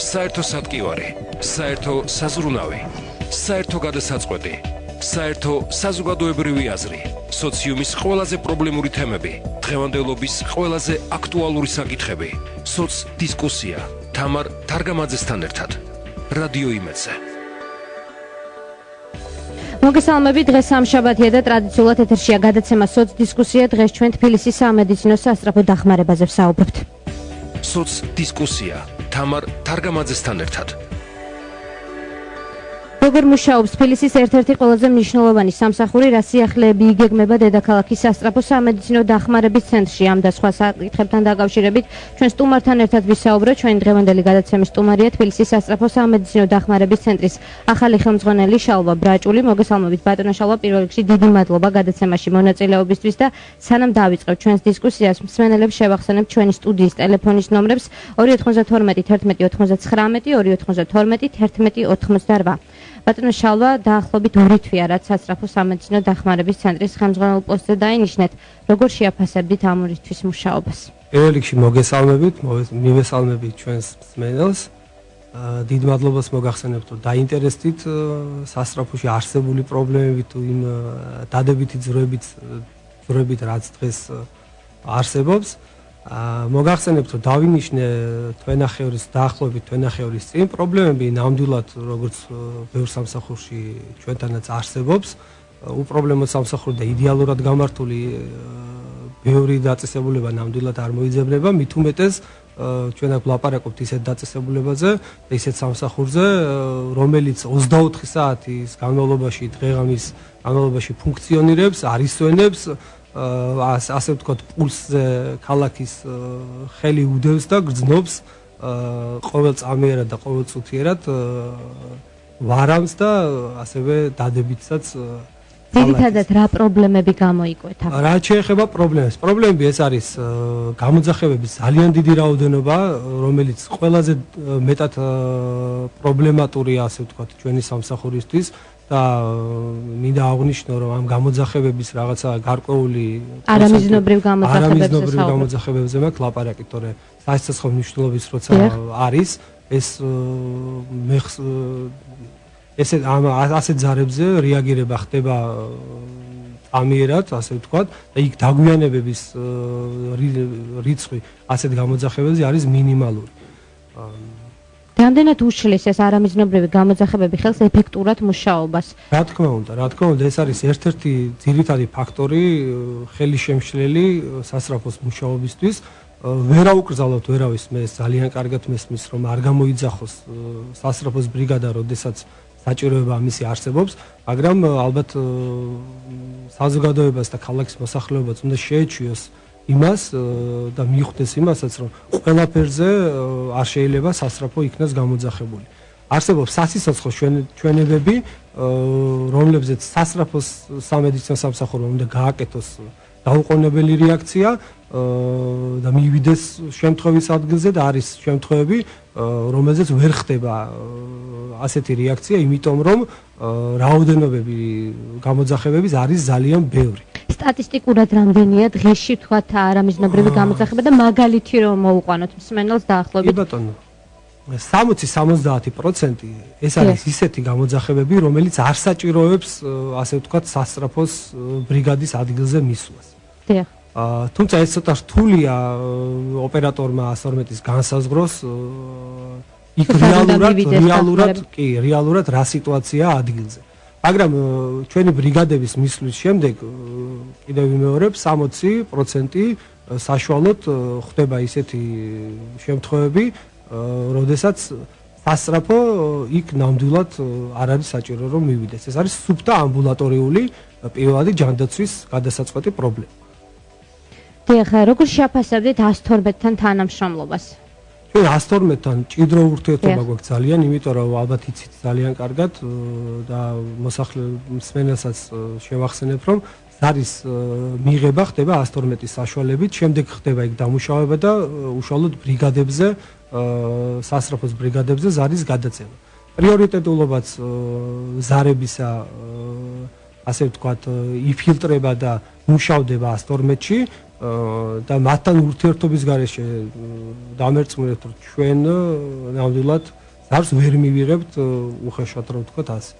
საერთო სატკივარი, საერთო საზრუნავი, საერთო გადასაწყვეტი, საერთო საზოგადოებრივი აზრი, სოციუმის ყველაზე პრობლემური თემები, დღევანდელობის ყველაზე აქტუალური საკითხები, სოცდისკუსია, თამარ თარგამაძესთან ერთად, რადიო იმედზე. მოგესალმებით, დღეს სამშაბათია და ტრადიციულად ეთერშია გადაცემა სოცდისკუსია. დღეს ჩვენ თბილისის სამედიცინო სასწრაფო დახმარებაზე ვსაუბრობთ. სოცდისკუსია, თამარ თარგამაძესთან ერთად. როგორ მუშაობს თბილისის ერთ-ერთი ყველაზე მნიშვნელოვანი სამსახური, რა სიახლეები იგეგმება დედაქალაქის სასწრაფო სამედიცინო დახმარების ცენტრში? ამ და სხვა საკითხებთან დაკავშირებით ჩვენ სტუმართან ერთად ვისაუბროთ. ჩვენი დღევანდელი გადაცემის სტუმარია თბილისის სასწრაფო სამედიცინო დახმარების ცენტრის ახალი ხელმძღვანელი შალვა ბრაჭული. მოგესალმებით ბატონო შალვა, პირველ რიგში დიდი მადლობა გადაცემაში მონაწილეობისთვის და სანამ დავიწყებთ ჩვენს დისკუსიას, მსმენელებს შევახსენებთ ჩვენი სტუდიის ტელეფონის ნომრებს 292 11 99 292 11 88. ბატონო შალვა, დაახლოებით 2 თვეა რაც სასწრაფო სამედიცინო დახმარების ცენტრის ხელმძღვანელ პოსტზე დაინიშნეთ. როგორ შეაფასებდით ამ 2 თვის მუშაობას? პირველ რიგში მოგესალმებით, მივესალმებით ჩვენს მსმენელს. დიდ მადლობას მოგახსენებთ, რომ დაინტერესდით სასწრაფოში არსებული პრობლემებით თუ იმ დადებითი ძვრებით, რაც დღეს არსებობს. მოგახსენებთ, რომ დავინიშნე დაახლოებით თვენახევრის წინ პრობლემები ნამდვილად როგორც ბევრ სამსახურში ჩვენთანაც არსებობს. უპრობლემო სამსახური და იდეალურად გამართული ბევრი დაწესებულება ნამდვილად არ მოიძებნება, მით უმეტეს ჩვენ აქ ვლაპარაკობთ ისეთ დაწესებულებაზე და ისეთ სამსახურზე, რომელიც 24 საათის განმავლობაში დღე-ღამის განმავლობაში ფუნქციონირებს, არისვენებს, ასე ვთქვათ, პულსზე ქალაქის ხელი უდევს და გრძნობს ყოველწამიერად და ყოველწუთიერად ვარამს და ასევე დადებითსაც. ძირითადად რა პრობლემები გამოიკვეთა? რა შეეხება პრობლემებს? პრობლემები ეს არის გამოძახებების ძალიან დიდი რაოდენობა, რომელიც ყველაზე მეტად პრობლემატურია, ასე ვთქვათ, ჩვენი სამსახურისთვის. და მინდა აღვნიშნო, რომ ამ გამოძახებების რაღაცა გარკვეული არამიზნობრივ გამოძახებებზე მაქვს ლაპარაკი, თორე სასიცოცხლო მნიშვნელობის როცა არის, ასეთ ზარებზე რეაგირება ხდება ამიერად, ასე ვთქვათ, და იქ დაგვიანებების რიცხვი ასეთ გამოძახებებზე არის მინიმალური. რამდენად უშლის ეს არამიზნობრივი გამოძახებები ხელს ეფექტურად მუშაობას? რა თქმა უნდა, ეს არის ერთ-ერთი ძირითადი ფაქტორი ხელისშემშლელი სასწრაფოს მუშაობისთვის. ვერ აუკრძალავთ ვერავის, მე ძალიან კარგად მესმის, რომ არ გამოიძახოს სასწრაფოს ბრიგადა, როდესაც საჭიროება ამისი არსებობს, მაგრამ ალბათ საზოგადოებას და ქალაქის მოსახლეობას უნდა შეეჩვიოს იმას და მიხვდეს იმასაც, რომ ყველაფერზე არ შეიძლება სასწრაფო იქნას გამოძახებული. არსებობს სასიცოცხლო ჩვენებები, რომლებზეც სასწრაფოს სამედიცინო სამსახურმა უნდა გააკეთოს დაუყოვნებელი რეაქცია და მივიდეს შემთხვევის ადგილზე და არის შემთხვევები, რომელზეც ვერ ხდება ასეთი რეაქცია, იმიტომ რომ რაოდენობები გამოძახებების არის ძალიან ბევრი. სტატისტიკურად რამდენია დღეში თქვათ არამიზნობრივი გამოძახება და მაგალითი რომ მოუყვანოთ მსმენელს დაახლოებით? კი ბატონო, 60-70% ეს არის ისეთი გამოძახებები, რომელიც არ საჭიროებს, ასე ვთქვათ, სასწრაფოს ბრიგადის ადგილზე მისვლას. დიახ. თუმცა ეს ცოტა რთულია ოპერატორმა 112-ის განსაზღვროს იქ რეალურად რა სიტუაციაა ადგილზე. მაგრამ ჩვენი ბრიგადების მისვლის შემდეგ კიდევ ვიმეორებ 60% საშუალოდ ხდება ისეთი შემთხვევები, როდესაც სასწრაფო იქ ნამდვილად არ არის საჭირო რომ მივიდეს. ეს არის სუფთა ამბულატორიული პირველადი ჯანდაცვის გადასაწყვეტი პრობლემა. დიახ, როგორ შეაფასებდით 112-თან თანამშრომლობას? ჩვენ 112-თან ჭიდრო ურთიერთობა გვაქვს ძალიან, იმიტომ რომ ალბათ იცით ძალიან კარგად და მსმენელსაც შევახსენებ, რომ ზარის მიღება ხდება 112-ის საშუალებით, შემდეგ ხდება იქ დამუშავება და უშუალოდ ბრიგადებზე, სასწრაფოს ბრიგადებზე ზარის გადაცემა. პრიორიტეტულობაც ზარებისა, ასე ვთქვათ, იფილტრება და მუშავდება 112-ში, და მათთან ურთიერთობის გარეშე დამერწმუნეთ რომ ჩვენ ნამდვილად ზარს ვერ მივიღებთ უხეშად რომ ვთქვათ ასე.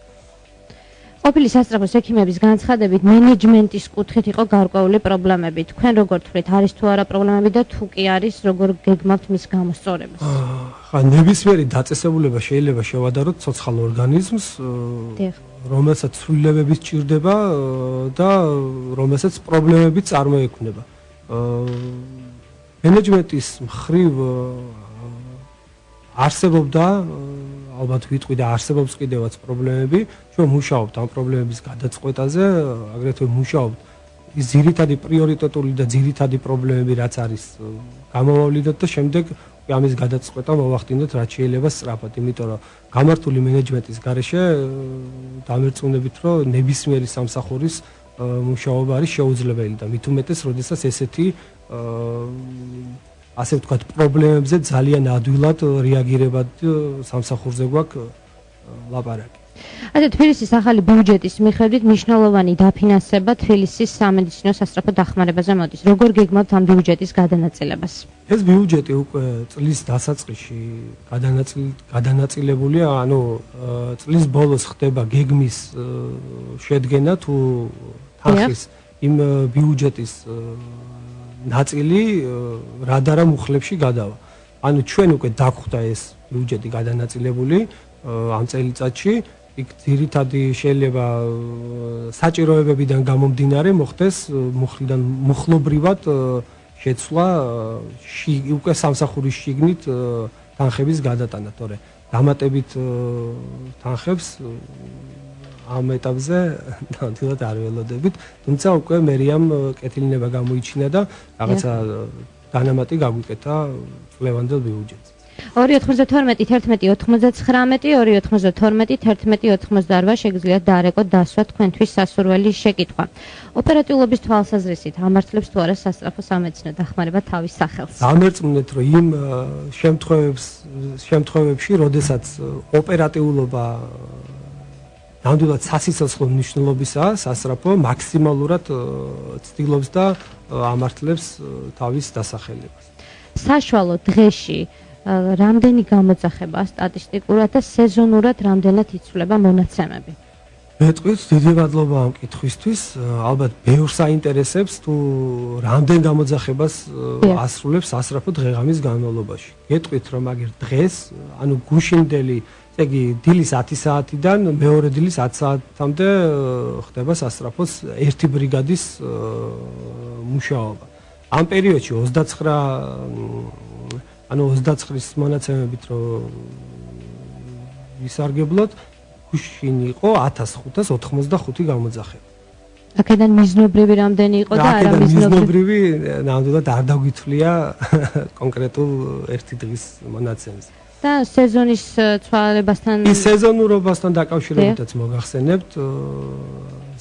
ყოფილი სასწრაფოს ექიმების განცხადებით მენეჯმენტის კუთხით იყო გარკვეული პრობლემები. თქვენ როგორ თვლით, არის თუ არა პრობლემები და თუ კი არის, როგორ გეგმავთ მის გამოსწორებას? ხა ნებისმიერი დაწესებულება შეიძლება შევადაროთ ცოცხალ ორგანიზმს, რომელსაც ცვლილებები სჭირდება და რომელსაც პრობლემები წარმოექმნება. მენეჯმენტის მხრივ არსებობდა ალბათ ვიტყვი და არსებობს კიდევაც პრობლემები, ჩვენ მუშაობთ ამ პრობლემების გადაწყვეტაზე, აგრეთვე მუშაობთ ის ძირითადი პრიორიტეტული და ძირითადი პრობლემები რაც არის გამოვავლინოთ და შემდეგ ამის გადაწყვეტა მოვახდინოთ რაც შეიძლება სწრაფად, იმიტომ რომ გამართული მენეჯმენტის გარეშე დამერწმუნებით რომ ნებისმიერი სამსახურის მუშაობა არის შეუძლებელი და მით უმეტეს, როდესაც ესეთი ასე ვთქვათ, პრობლემებზე ძალიან ადვილად რეაგირება სამსახურზე გვაქვს ლაპარაკი. ასე თბილისის ახალი ბიუჯეტის მიხედვით მნიშვნელოვანი დაფინანსება თბილისის სამედიცინო სასწრაფო დახმარებაზე მოდის. როგორ გეგმავთ ამ ბიუჯეტის გადანაწილებას? ეს ბიუჯეტი უკვე წლის დასაწყისში გადანაწილებულია, ანუ წლის ბოლოს ხდება გეგმის შედგენა თუ თანხის იმ ბიუჯეტის ნაწილი რადარა მუხლებში გადავა. ანუ ჩვენ უკვე დაგვხვდა ეს ბიუჯეტი გადანაწილებული ამ წელიწადში, იქ ძირითადი შეიძლება საჭიროებებიდან გამომდინარე მოხდეს მუხლიდან მუხლობრივად შეცვლა უკვე სამსახურის შიგნით თანხების გადატანა, თორე დამატებით თანხებს ამ ეტაპზე ნამდვილად არ ველოდებით, თუმცა უკვე მერიამ კეთილინება გამოიჩინა და რაღაცა დანამატი გაგვიკეთა წლევანდელ ბიუჯეტს. 2.99-2.99-11.88 შეგიძლიათ დაარეკოთ დასვა თქვენთვის სასურველი შეკითხვა. ოპერატიულობის თვალსაზრისით ამართლებს თუ არა სასწრაფო სამედიცინო დახმარება თავის სახელს? დამერწმუნეთ, რომ იმ შემთხვევებში, როდესაც ოპერატიულობა ნამდვილად სასიცოცხლო მნიშვნელობისაა, სასწრაფო მაქსიმალურად ცდილობს და ამართლებს თავის დასახელებას. საშუალო დღეში რამდენი გამოძახება სტატისტიკურად და სეზონურად რამდენად იცვლება მონაცემები? მეთქვით, დიდი მადლობა ამ კითხვისთვის. ალბათ ბევრს აინტერესებს თუ რამდენ გამოძახებას ასრულებს სასწრაფო დღე-ღამის განმავლობაში. გეტყვით, რომ აგერ დღეს, ანუ გუშინდელი, ესე იგი დილის 10 საათიდან მეორე დილის 10 საათამდე ხდება სასწრაფოს ერთი ბრიგადის მუშაობა. ამ პერიოდში 29-ის მონაცემებით რომ ვისარგებლოთ, გუშინ იყო 1585 გამოძახება. აქედან მიზნობრივი რამდენი იყო და არა მიზნობრივი ნამდვილად არ დაგვითვლია კონკრეტულ ერთი დღის მონაცემს. და სეზონის ცვალებასთან ის სეზონურობასთან დაკავშირებითაც მოგახსენებთ,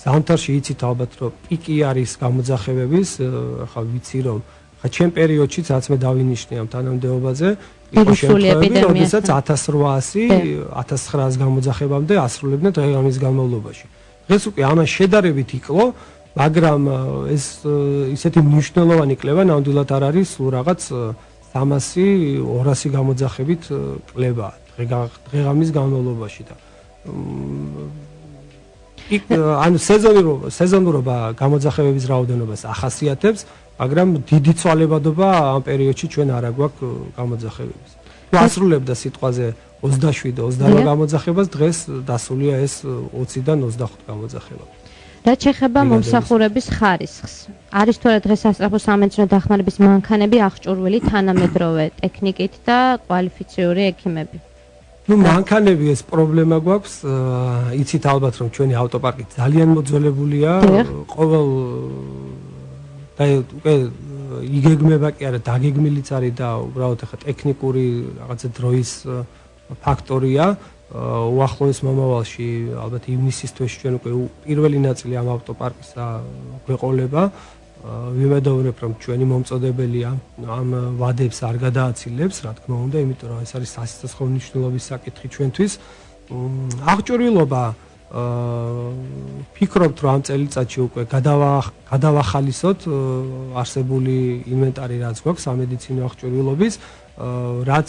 ზამთარში იცით ალბათ რომ პიკი არის გამოძახებების, ახლა ვიცი რომ ჩემ პერიოდშიც რაც მე დავინიშნე ამ თანამდებობაზე, იყო შემთხვევები, როდესაც 1800-1900 გამოძახებამდე ასრულებდნენ დღე-ღამის განმავლობაში. დღეს უკვე ამას შედარებით იკლო, მაგრამ ეს ისეთი მნიშვნელოვანი კლება ნამდვილად არ არის, რაღაც 300-200 გამოძახებით კლება დღე-ღამის განმავლობაში და ანუ სეზონურობა გამოძახებების რაოდენობას ახასიათებს, მაგრამ დიდი ცვალებადობა ამ პერიოდში ჩვენ არ აგვაქვს გამოძახებების. თუ ასრულებდა სიტყვაზე 27-28 გამოძახებას, დღეს დასულია ეს 20-დან 25 გამოძახება. რაც შეეხება მომსახურების ხარისხს, არის თუ არა დღეს სასწრაფო სამედიცინო დახმარების მანქანები აღჭურვილი თანამედროვე ტექნიკით და კვალიფიციური ექიმები? მანქანები ეს პრობლემა გვაქვს, იცით ალბათ რომ ჩვენი ავტოპარკი ძალიან მოძველებულია, ყოველ და უკვე იგეგმება კი არა, დაგეგმილიც არის და უბრალოდ ახლა ტექნიკური რაღაცა დროის ფაქტორია. უახლოეს მომავალში, ალბათ ივნისის თვეში ჩვენ უკვე პირველი ნაწილი ამ ავტოპარკისა გვეყოლება. ვიმედოვნებ, რომ ჩვენი მომწოდებელი ამ ვადებს არ გადააცილებს, რა თქმა უნდა, იმიტომ რომ ეს არის სასიცოცხლო მნიშვნელობის საკითხი ჩვენთვის. აღჭურვილობა ფიქრობთ, რომ ამ წელიწადში უკვე გადავახალისოთ არსებული ინვენტარი, რაც გვაქვს სამედიცინო აღჭურვილობის, რაც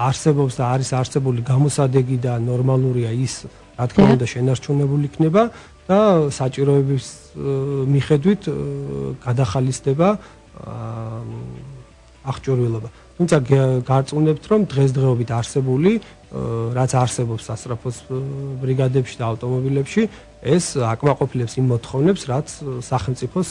არსებობს და არის არსებული გამოსადეგი და ნორმალურია ის, რა თქმა უნდა, შენარჩუნებული იქნება და საჭიროების მიხედვით გადახალისდება აღჭურვილობა. თუმცა გარწმუნებთ, რომ დღესდღეობით არსებული, რაც არსებობს სასწრაფოს ბრიგადებში და ავტომობილებში, ეს აკმაყოფილებს იმ მოთხოვნებს, რაც სახელმწიფოს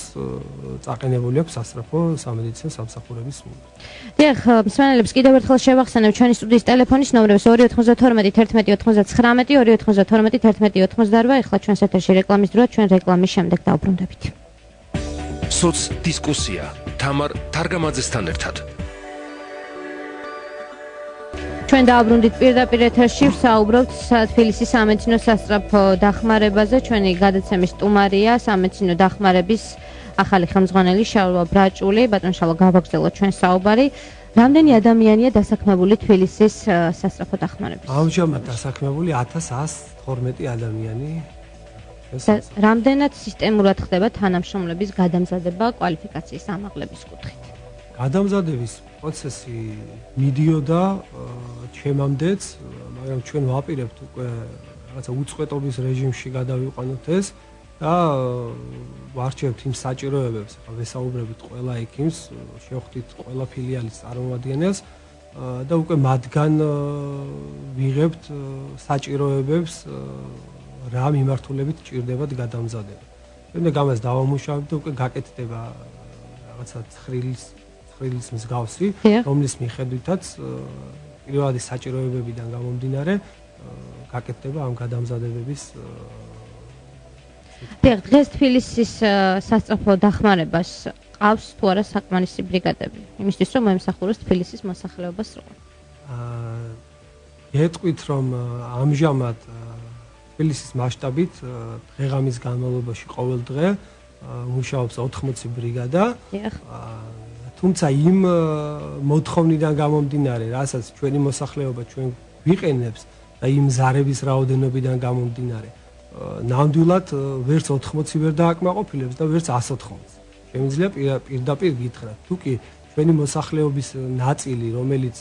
წაყენებული აქვს სასწრაფო სამედიცინო სამსახურების მიმართ. დიახ, მსმენელებს კიდევ ერთხელ შევახსენებ ჩვენი სტუდიის ტელეფონის ნომრებს 292 11 99 292 11 98. ეხლა ჩვენს ეთერში რეკლამის დროა, ჩვენ რეკლამის შემდეგ დავბრუნდებით. სოც დისკუსია თამარ თარგამაძესთან ერთად. ჩვენ დააბრუნდით პირდაპირ ეთერში, ვსაუბრობთ თბილისის სამედიცინო სასწრაფო დახმარებაზე. ჩვენი გადაცემის სტუმარია სამედიცინო დახმარების ახალი ხელმძღვანელი შალვა ბრაჭული. ბატონ შალვა, გავაგრძელოთ ჩვენ საუბარი. რამდენი ადამიანია დასაქმებული თბილისის სასწრაფო დახმარების? ამჟამად დასაქმებული 1112 ადამიანი. რამდენად სისტემურად ხდება თანამშრომლების გადამზადება კვალიფიკაციის ამაღლების კუთხით? გადამზადების პროცესი მიდიოდა ჩემამდეც, მაგრამ ჩვენ ვაპირებთ უკვე რაღაცა უწყვეტობის რეჟიმში გადავიყვანოთ ეს და ვარჩევთ იმ საჭიროებებს, ვესაუბრებით ყველა ექიმს, შევხვდით ყველა ფილიალის წარმომადგენელს და უკვე მათგან ვიღებთ საჭიროებებს, რა მიმართულებით ჭირდებათ გადამზადება. შემდეგ ამას დავამუშავებთ და უკვე გაკეთდება რაღაცა ცხრილის მსგავსი, რომლის მიხედვითაც პირველადი საჭიროებებიდან გამომდინარე გაკეთდება ამ გადამზადებების. დღეს თბილისის სასწრაფო დახმარებას ყავს თუ არა საკმარისი ბრიგადები, იმისთვის რომ მოემსახუროს თბილისის მოსახლეობას სრულად? გეტყვით, რომ ამჟამად თბილისის მასშტაბით დღე-ღამის განმავლობაში ყოველ დღე მუშაობს 80 ბრიგადა. თუმცა იმ მოთხოვნიდან გამომდინარე, რასაც ჩვენი მოსახლეობა ჩვენ ვიყენებს და იმ ზარების რაოდენობიდან გამომდინარე, ნამდვილად ვერც 80 ვერ დააკმაყოფილებს და ვერც 180. შემიძლია პირდაპირ გითხრათ, თუ კი ჩვენი მოსახლეობის ნაწილი, რომელიც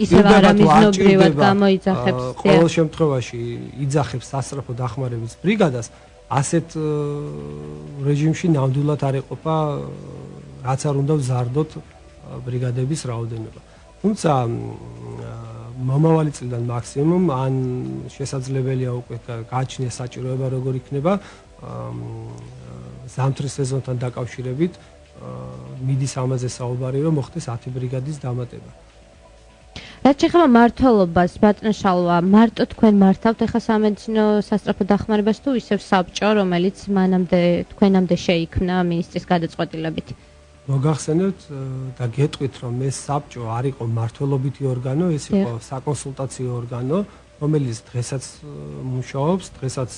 ისევ არამიზნობრივად გამოიძახებს, ყოველ შემთხვევაში იძახებს სასწრაფო დახმარების ბრიგადას, ასეთ რეჟიმში ნამდვილად არ ეყოფა რაც არ უნდა ვზარდოთ ბრიგადების რაოდენობა. თუმცა მომავალი წლიდან მაქსიმუმ ან შესაძლებელია უკვე გააჩნია საჭიროება როგორ იქნება ზამთრის სეზონთან დაკავშირებით მიდის ამაზე საუბარი, რომ მოხდეს 10 ბრიგადის დამატება. რაც შეეხება მმართველობას, ბატონ შალვა, მარტო თქვენ მართავთ ახლა სამედიცინო სასწრაფო დახმარებას თუ ისევ საბჭო, რომელიც თქვენამდე შეიქმნა მინისტრის გადაწყვეტილებით? მოგახსენებთ და გეტყვით, რომ ეს საბჭო არ იყო მმართველობითი ორგანო, ეს იყო საკონსულტაციო ორგანო, რომელიც დღესაც მუშაობს, დღესაც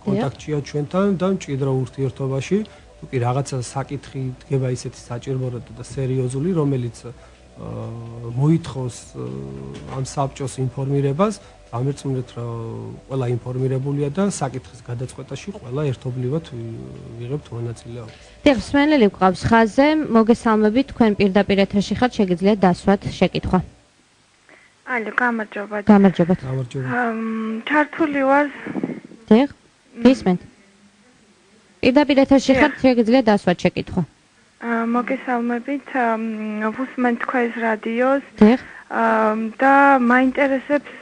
კონტაქტშია ჩვენთან და მჭიდრო ურთიერთობაში. თუ კი რაღაცა საკითხი დგება ისეთი საჭიროებად და სერიოზული, რომელიც მოითხოვს ამ საბჭოს ინფორმირებას, ამერწმუნეთ, რომ ყველა ინფორმირებულია და საკითხის გადაწყვეტაში ყველა ერთობლივად ვიღებთ მონაწილეობას. დიახ, მსმენელი გვყავს ხაზზე, მოგესალმებით, თქვენ პირდაპირ ეთერში ხართ, შეგიძლიათ დასვათ შეკითხვა. ალო, გამარჯობა. გამარჯობა. ჩართული ვარ. დიახ, გისმენთ. პირდაპირ ეთერში ხართ, შეგიძლიათ დასვათ შეკითხვა. მოგესალმებით, ვუსმენ თქვენს რადიოს. დიახ. და მაინტერესებს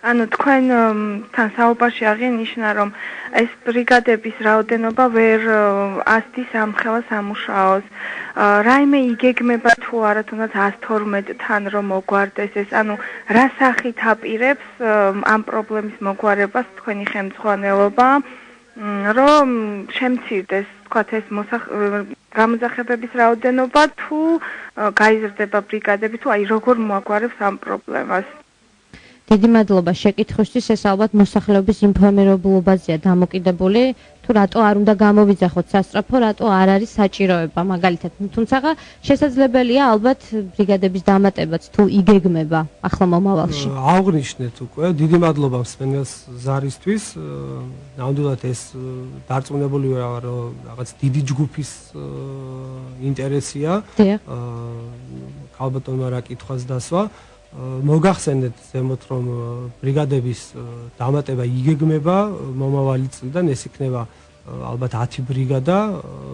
ანუ თქვენთან საუბარში აღინიშნა, რომ ეს ბრიგადების რაოდენობა ვერ ასდის ამხელა სამუშაოს. რაიმე იგეგმება თუ არა, თუნდაც 112-თან რომ მოგვარდეს ეს, ანუ რა სახით აპირებს ამ პრობლემის მოგვარებას თქვენი ხელმძღვანელობა, რომ შემცირდეს, თქვათ ეს გამოძახებების რაოდენობა თუ გაიზრდება ბრიგადები თუ აი როგორ მოაგვარებს ამ პრობლემას? დიდი მადლობა შეკითხვისთვის. ეს ალბათ მოსახლეობის ინფორმირებულობაზეა დამოკიდებული, თუ რატო არ უნდა გამოვიძახოთ სასწრაფო, რატო არ არის საჭიროება მაგალითად. თუმცა შესაძლებელია ალბათ ბრიგადების დამატებაც თუ იგეგმება ახლა მომავალში. აღვნიშნეთ უკვე, დიდი მადლობა მსმენელს ზარისთვის. ნამდვილად ეს დარწმუნებული ვარ, რომ რაღაც დიდი ჯგუფის ინტერესია. ქალბატონმა რა კითხვას დასვა. მოგახსენეთ ზემოთ, რომ ბრიგადების დამატება იგეგმება მომავალი წლიდან, ეს იქნება ალბათ 10 ბრიგადა,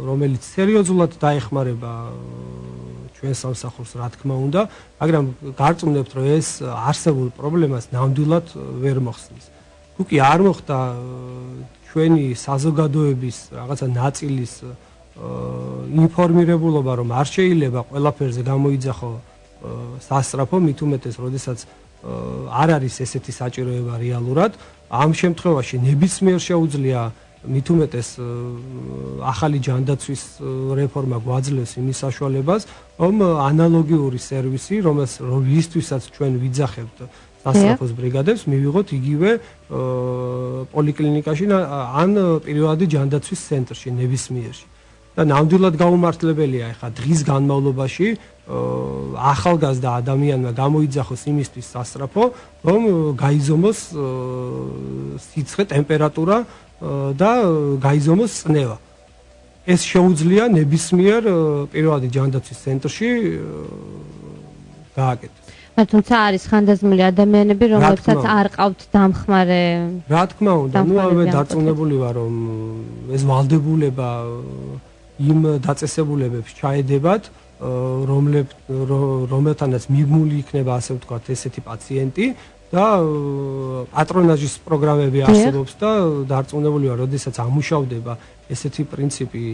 რომელიც სერიოზულად დაეხმარება ჩვენ სამსახურს, რა თქმა უნდა, მაგრამ გარწმუნებთ, რომ ეს არსებულ პრობლემას ნამდვილად ვერ მოხსნის. თუ კი არ მოხდა ჩვენი საზოგადოების რაღაცა ნაწილის ინფორმირებულობა, რომ არ შეიძლება ყველაფერზე გამოიძახო სასწრაფო, მით უმეტეს, როდესაც არ არის ესეთი საჭიროება რეალურად, ამ შემთხვევაში ნებისმიერ შეუძლია მით უმეტეს ახალი ჯანდაცვის რეფორმა გვაძლევს იმის საშუალებას, რომ ანალოგიური სერვისი, რომლისთვისაც ჩვენ ვიძახებთ სასწრაფოს ბრიგადებს, მივიღოთ იგივე პოლიკლინიკაში ან პირველადი ჯანდაცვის ცენტრში ნებისმიერში. და ნამდვილად გაუმართლებელია ახლა დღის განმავლობაში ახალგაზრდა ადამიანმა გამოიძახოს იმისთვის სასწრაფო, რომ გაიზომოს სიცხე, ტემპერატურა და გაიზომოს წნევა. ეს შეუძლია ნებისმიერ პირველადი ჯანდაცვის ცენტრში გააკეთოს. თუმცა არის ხანდაზმული ადამიანები, რომლებსაც არ ყავთ დამხმარე. რა თქმა უნდა, მე დარწმუნებული ვარ, რომ ეს ვალდებულება იმ დაწესებულებებს ჩაედებათ, რომელთანაც მიბმული იქნება, ასე ვთქვათ, ესეთი პაციენტი და პატრონაჟის პროგრამები არსებობს და დარწმუნებული ვარ, როდესაც ამუშავდება ესეთი პრინციპი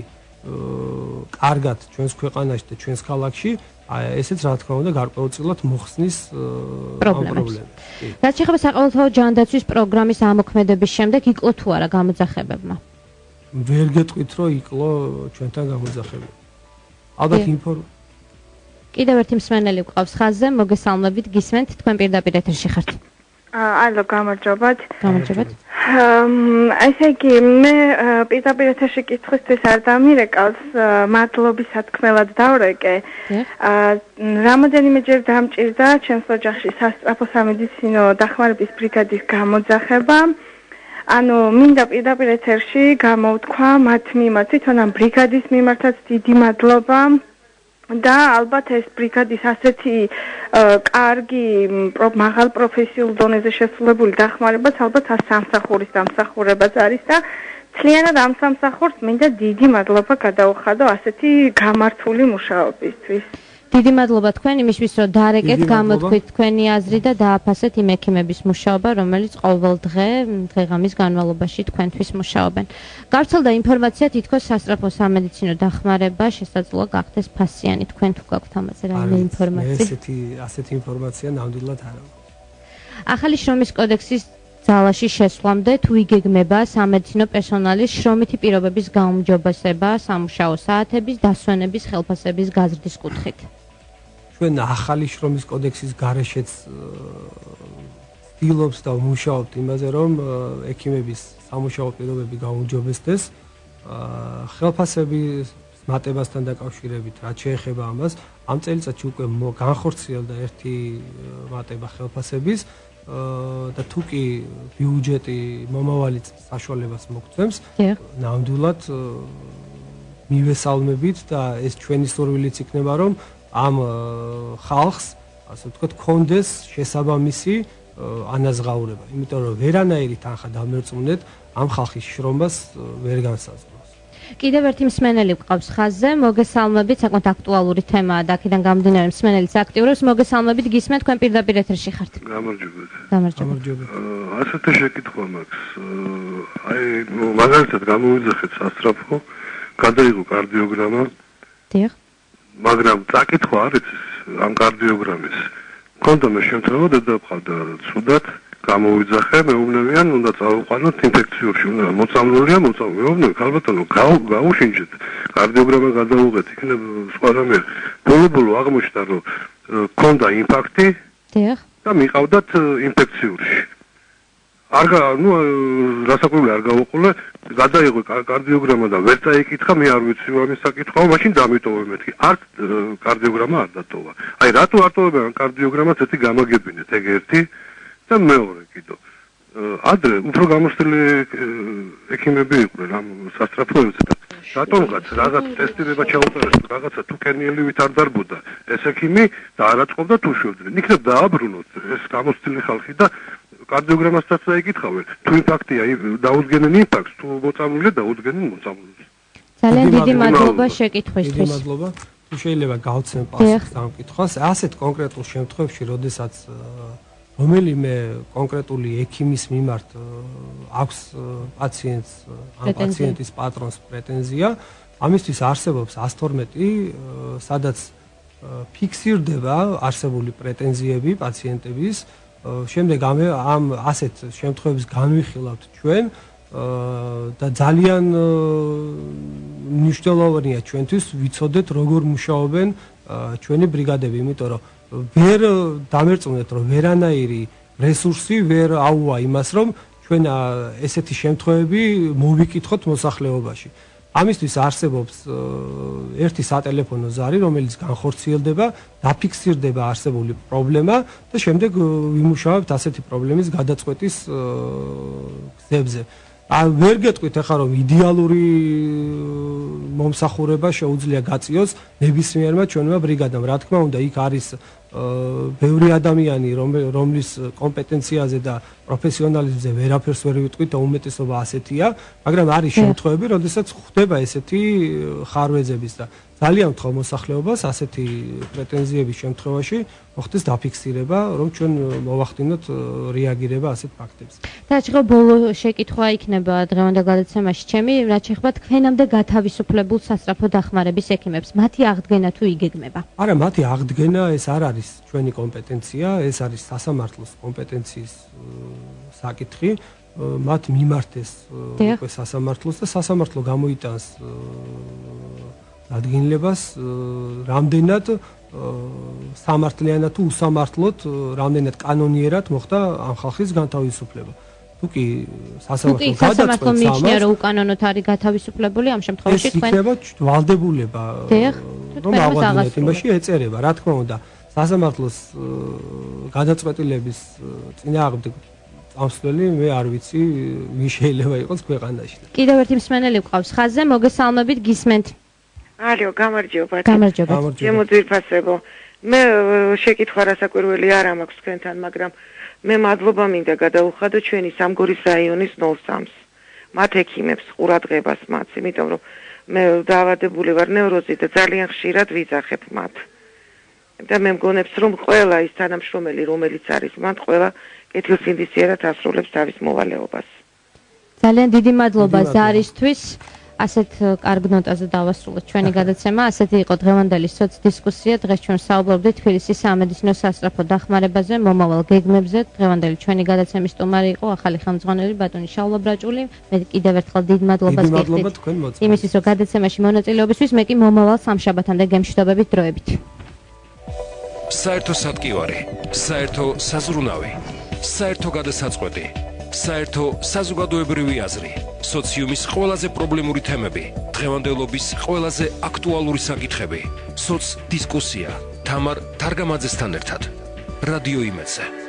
კარგად ჩვენს ქვეყანაში და ჩვენს ქალაქში, ესეც რა თქმა უნდა გარკვეულწილად მოხსნის პრობლემებს. რაც შეეხება საყოველთაო ჯანდაცვის პროგრამის ამოქმედების შემდეგ იკლო თუ არა გამოძახებებმა? ვერ გეტყვით, რომ იკლო ჩვენთან გამოძახებები. ალბათ კიდევ ერთი მსმენელი გვყავს ხაზზე, მოგესალმებით, გისმენთ, თქვენ პირდაპირ ეთერში ხართ. ალო, გამარჯობათ. გამარჯობათ. ესე იგი, მე პირდაპირ ეთერში კითხვისთვის არ დამირეკავს, მადლობის სათქმელად დავრეკე. რამოდენიმეჯერ დამჭირდა ჩემს ოჯახში სასწრაფო სამედიცინო დახმარების ბრიგადის გამოძახება. ანუ მინდა პირდაპირ ეთერში გამოვთქვა მათ მიმართ, თვითონ ამ ბრიგადის მიმართაც დიდი მადლობა და ალბათ ეს ბრიგადის ასეთი კარგი მაღალ პროფესიულ დონეზე შესრულებული დახმარებაც ალბათ სამსახურის დამსახურებაც არის და მთლიანად ამ სამსახურს მინდა დიდი მადლობა გადაუხადო ასეთი გამართული მუშაობისთვის. დიდი მადლობა თქვენ იმისთვის, რომ დარეკეთ, გამოთქვით თქვენი აზრი და დააფასეთ იმ ექიმების მუშაობა, რომელიც ყოველ დღე-ღამის განმავლობაში თქვენთვის მუშაობენ. გავრცელდა ინფორმაცია, თითქოს სასწრაფო სამედიცინო დახმარება შესაძლოა გახდეს ფასიანი. თქვენ თუ გაქვთ ამაზე რაიმე ინფორმაცია? ასეთი ინფორმაცია ნამდვილად არ აქვს. ახალი შრომის კოდექსის ძალაში შესვლამდე თუ იგეგმება სამედიცინო პერსონალის შრომითი პირობების გაუმჯობესება სამუშაო საათების, დასვენების, ხელფასების გაზრდის კუთხით? ჩვენ ახალი შრომის კოდექსის გარეშეც ვცდილობთ და ვმუშაობთ იმაზე, რომ ექიმების სამუშაო პირობები გაუმჯობესდეს. ხელფასების მატებასთან დაკავშირებით, რაც შეეხება ამას, ამ წელიწადში უკვე განხორციელდა ერთი მატება ხელფასების და თუ კი ბიუჯეტი მომავალი წლის საშუალებას მოგცემს, ნამდვილად მივესალმებით და ეს ჩვენი სურვილიც იქნება, რომ ამ ხალხს, ასე ვთქვათ, კონდეს შესაბამისი ანაზღაურება, იმიტომ რომ ვერანაირი თანხა დამერწმუნეთ ამ ხალხის შრომას ვერ განსაზღვრავს. კიდევ ერთი მსმენელი გვყავს ხაზზე, მოგესალმებით, საკმაოდ აქტუალური თემაა და აქედან გამომდინარე მსმენელიც აქტიურობს, მოგესალმებით, გისმენთ, თქვენ პირდაპირ ეთერში ხართ. გამარჯობათ. გამარჯობათ. ასეთი შეკითხვა მაქვს. აი, მაგალითად გამოვიძახეთ სასწრაფო, გადაიღო კარდიოგრამა. დიახ. მაგრამ წაკითხვა არის ამ კარდიოგრამის. მქონდა მე შემთხვევა დედაფყავდა ცუდად, გამოვიძახე, მეუბნებიან, უნდა წავიყვანოთ ინფექციურში, უნდა მოწამლულია, მეუბნები, ქალბატონო, გაუშინჯეთ, კარდიოგრამა გადაუღეთ, იქნება სხვა რამე. ბოლო-ბოლო აღმოჩნდა, რომ მქონდა ინფარქტი. დიახ. და მიყავდათ ინფექციურში. რასაკვირველია არ გავუყოლე, გადაიღო კარდიოგრამა და ვერ წაიკითხა, მე არ ვიცი ამის საკითხაო, მაშინ დამიტოვე მეთქი. არ კარდიოგრამა არ დატოვა. აი რატო არ ტოვებენ კარდიოგრამას, ერთი გამაგებინეთ, ეგ ერთი და მეორე კიდო. ადრე უფრო გამოსტილი ექიმები იყვნენ ამ სასწრაფოებზე და რატომღაც რაღაც ტესტირება ჩაუტარეს, რაღაცა თუ კერნიელივით არ დარბოდა ეს ექიმი და არ აწყობდა თუ შევდნენ. იქნებ დააბრუნოთ ეს გამოსტილი ხალხი და კარდიოგრამასაც დაიკითხავენ. თუ ინფარქტია დაუდგენენ ინფარქტს, თუ მოწამლულია დაუდგენენ მოწამლულს. ძალიან დიდი მადლობა შეკითხვისთვის. დიდი მადლობა. თუ შეიძლება გავცემ პასუხს ამ კითხვას. ასეთ კონკრეტულ შემთხვევებში, როდესაც რომელიმე კონკრეტული ექიმის მიმართ აქვს პაციენტს ან პაციენტის პატრონს პრეტენზია, ამისთვის არსებობს 112, სადაც ფიქსირდება არსებული პრეტენზიები პაციენტების. შემდეგ ამ ასეთ შემთხვევებს განვიხილავთ ჩვენ და ძალიან მნიშვნელოვანია ჩვენთვის ვიცოდეთ როგორ მუშაობენ ჩვენი ბრიგადები, იმიტომ რომ ვერ დამერწმუნეთ რომ ვერანაირი რესურსი ვერ აუვა იმას რომ ჩვენ ესეთი შემთხვევები მოვიკითხოთ მოსახლეობაში. ამისთვის არსებობს ერთი სატელეფონო ზარი, რომელიც განხორციელდება, დაფიქსირდება არსებული პრობლემა და შემდეგ ვიმუშავებთ ასეთი პრობლემის გადაწყვეტის გზებზე. ვერ გეტყვით ახლა რომ იდეალური მომსახურება შეუძლია გაწიოს ნებისმიერმა ჩვენმა ბრიგადამ. რა თქმა უნდა, იქ არის ბევრი ადამიანი, რომლის კომპეტენციაზე და პროფესიონალიზმზე ვერაფერს ვერ ვიტყვით და უმეტესობა ასეთია, მაგრამ არის შემთხვევები, როდესაც ხდება ესეთი ხარვეზების და ძალიან ვთხოვ მოსახლეობას ასეთი პრეტენზიების შემთხვევაში მოხდეს დაფიქსირება, რომ ჩვენ მოვახდინოთ რეაგირება ასეთ ფაქტებზე. და ბოლო შეკითხვა იქნება დღევანდელ გადაცემაში ჩემი, რაც შეეხება თქვენამდე გათავისუფლებულ სასწრაფო დახმარების ექიმებს. მათი აღდგენა თუ იგეგმება? არა, მათი აღდგენა ეს არ არის ჩვენი კომპეტენცია, ეს არის სასამართლოს კომპეტენციის საკითხი. მათ მიმართეს უკვე სასამართლოს და სასამართლო გამოიტანს ადგილებას რამდენად სამართლიანად თუ უსამართლოდ, რამდენად კანონიერად მოხდა ამ ხალხის განთავისუფლება. თუკი სასამართლო მიიჩნია რომ უკანონოდ არის გათავისუფლებული, ამ შემთხვევაში თქვენ იქნება ვალდებულება რომ აღვადგინოთ, იმაში ეწერება, რა თქმა უნდა, სასამართლოს გადაწყვეტილების წინააღმდეგ წამსვლელი მე არ ვიცი, ვინ შეიძლება იყოს ქვეყანაში. კიდევ ერთი მსმენელი გვყავს ხაზზე, მოგესალმებით, გისმენთ. ალო, გამარჯობა. გამარჯობა. შემოძვირფასებო. მე შეკითხვა რასაკვირველი არ მაქვს თქვენთან, მაგრამ მე მადლობა მინდა გადაუხადო ჩვენი სამგორის რაიონის 03-ს. მათ ექიმებს ყურადღებას მათს, იმიტომ რომ მე დაავადებული ვარ ნევროზით და ძალიან ხშირად ვიძახებ მათ. და მე მგონებს რომ ყველა ის თანამშრომელი, რომელიც არის მათ, ყველა კეთილსინდისიერად ასრულებს თავის მოვალეობას. ძალიან დიდი მადლობა ზარისთვის. ასეთ კარგ ნოტაზე დავასრულოთ ჩვენი გადაცემა. ასეთი იყო დღევანდელი სოცდისკუსია. დღეს ჩვენ საუბრობდით თბილისის სამედიცინო სასწრაფო დახმარებაზე, მომავალ გეგმებზე. დღევანდელი ჩვენი გადაცემის სტუმარი იყო ახალი ხელმძღვანელი ბატონი შაულა ბრაჭული. მე კიდევ ერთხელ დიდ მადლობას გიხდით იმისთვის, რომ გადაცემაში მონაწილეობისთვის. მე კი მომავალ სამშაბათამდე გემშვიდობებით დროებით. საერთო სატკივარი, საერთო საზრუნავი, საერთო გადასაწყვეტი, საერთო საზოგადოებრივი აზრი, სოციუმის ყველაზე პრობლემური თემები, დღევანდელობის ყველაზე აქტუალური საკითხები, სოცდისკუსია თამარ თარგამაძესთან ერთად. რადიო იმედზე.